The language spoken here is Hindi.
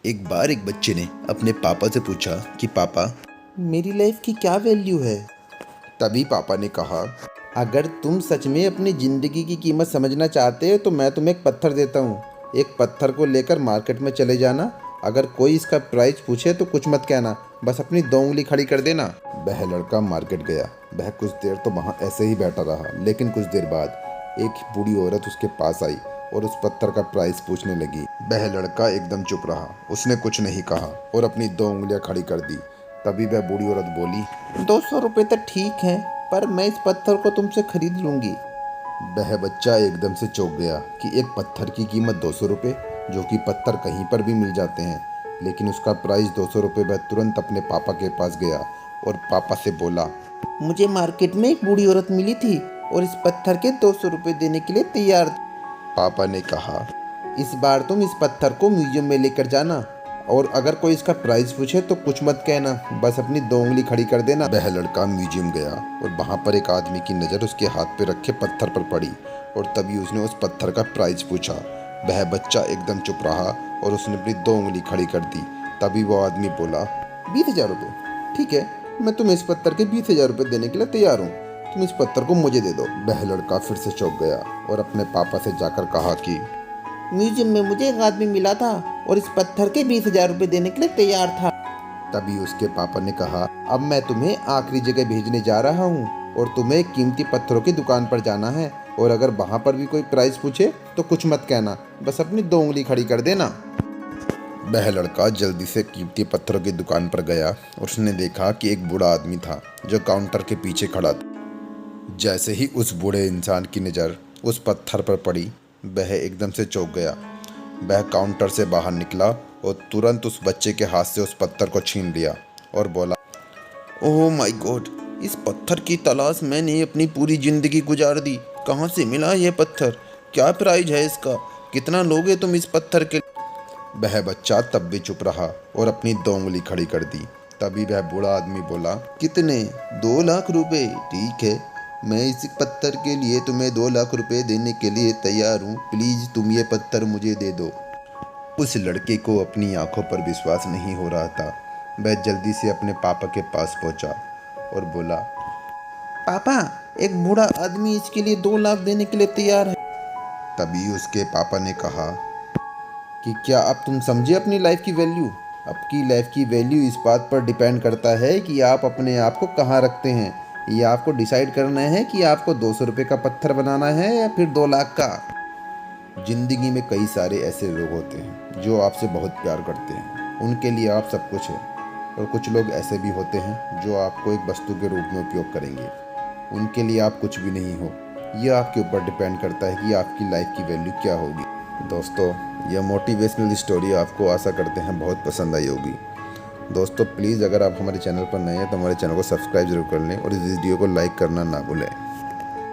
एक बार एक बच्चे ने अपने पापा से पूछा कि पापा, मेरी लाइफ की क्या वैल्यू है। तभी पापा ने कहा, अगर तुम सच में अपनी ज़िंदगी की कीमत समझना चाहते हो तो मैं तुम्हें एक पत्थर देता हूँ। एक पत्थर को लेकर मार्केट में चले जाना। अगर कोई इसका प्राइस पूछे तो कुछ मत कहना, बस अपनी 2 उंगली खड़ी कर देना। वह लड़का मार्केट गया। वह कुछ देर तो वहाँ ऐसे ही बैठा रहा, लेकिन कुछ देर बाद एक बूढ़ी औरत उसके पास आई और उस पत्थर का प्राइस पूछने लगी। वह लड़का एकदम चुप रहा, उसने कुछ नहीं कहा और अपनी 2 उंगलियां खड़ी कर दी। तभी वह बूढ़ी औरत बोली, 200 रुपये तो ठीक है, पर मैं इस पत्थर को तुमसे खरीद लूंगी। वह बच्चा एकदम से चौंक गया कि एक पत्थर की कीमत 200 रुपये, जो कि पत्थर कहीं पर भी मिल जाते हैं, लेकिन उसका प्राइस 200 रुपये। वह तुरंत अपने पापा के पास गया और पापा से बोला, मुझे मार्केट में एक बूढ़ी औरत मिली थी और इस पत्थर के 200 रुपये देने के लिए तैयार थी। पापा ने कहा, इस बार तुम इस पत्थर को म्यूजियम में लेकर जाना और अगर कोई इसका प्राइस पूछे तो कुछ मत कहना, बस अपनी 2 उंगली खड़ी कर देना। वह लड़का म्यूजियम गया और वहाँ पर एक आदमी की नज़र उसके हाथ पे रखे पत्थर पर पड़ी और तभी उसने उस पत्थर का प्राइस पूछा। वह बच्चा एकदम चुप रहा और उसने अपनी 2 उंगली खड़ी कर दी। तभी वो आदमी बोला, 20,000 रुपये, ठीक है, मैं तुम्हें इस पत्थर के 20,000 रुपये देने के लिए तैयार हूँ, तुम इस पत्थर को मुझे दे दो। वह लड़का फिर से चौंक गया और अपने पापा से जाकर कहा कि म्यूजियम में मुझे एक आदमी मिला था और इस पत्थर के 20,000 रुपये देने के लिए तैयार था। तभी उसके पापा ने कहा, अब मैं तुम्हें आखिरी जगह भेजने जा रहा हूँ और तुम्हें कीमती पत्थरों की दुकान पर जाना है और अगर वहाँ पर भी कोई प्राइस पूछे तो कुछ मत कहना, बस अपनी 2 उंगली खड़ी कर देना। वह लड़का जल्दी से कीमती पत्थरों की दुकान पर गया और उसने देखा कि एक बूढ़ा आदमी था जो काउंटर के पीछे खड़ा था। जैसे ही उस बूढ़े इंसान की नज़र उस पत्थर पर पड़ी, वह एकदम से चौंक गया। वह काउंटर से बाहर निकला और तुरंत उस बच्चे के हाथ से उस पत्थर को छीन लिया और बोला, ओह माय गॉड, इस पत्थर की तलाश मैंने अपनी पूरी ज़िंदगी गुजार दी। कहाँ से मिला ये पत्थर? क्या प्राइस है इसका? कितना लोगे तुम इस पत्थर के? वह बच्चा तब भी चुप रहा और अपनी 2 उंगली खड़ी कर दी। तभी वह बूढ़ा आदमी बोला, कितने? 2 लाख रुपए, ठीक है, मैं इस पत्थर के लिए तुम्हें 2 लाख रुपए देने के लिए तैयार हूँ, प्लीज़ तुम ये पत्थर मुझे दे दो। उस लड़के को अपनी आंखों पर विश्वास नहीं हो रहा था। वह जल्दी से अपने पापा के पास पहुंचा और बोला, पापा, एक बूढ़ा आदमी इसके लिए 2 लाख देने के लिए तैयार है। तभी उसके पापा ने कहा कि क्या अब तुम समझे अपनी लाइफ की वैल्यू? आपकी लाइफ की वैल्यू इस बात पर डिपेंड करता है कि आप अपने आप को कहाँ रखते हैं। ये आपको डिसाइड करना है कि आपको 200 रुपये का पत्थर बनाना है या फिर 2 लाख का। ज़िंदगी में कई सारे ऐसे लोग होते हैं जो आपसे बहुत प्यार करते हैं, उनके लिए आप सब कुछ हैं, और कुछ लोग ऐसे भी होते हैं जो आपको एक वस्तु के रूप में उपयोग करेंगे, उनके लिए आप कुछ भी नहीं हो। यह आपके ऊपर डिपेंड करता है कि आपकी लाइफ की वैल्यू क्या होगी। दोस्तों, यह मोटिवेशनल स्टोरी आपको आशा करते हैं बहुत पसंद आई होगी। दोस्तों प्लीज़, अगर आप हमारे चैनल पर नए हैं तो हमारे चैनल को सब्सक्राइब जरूर कर लें और इस वीडियो को लाइक करना ना भूलें।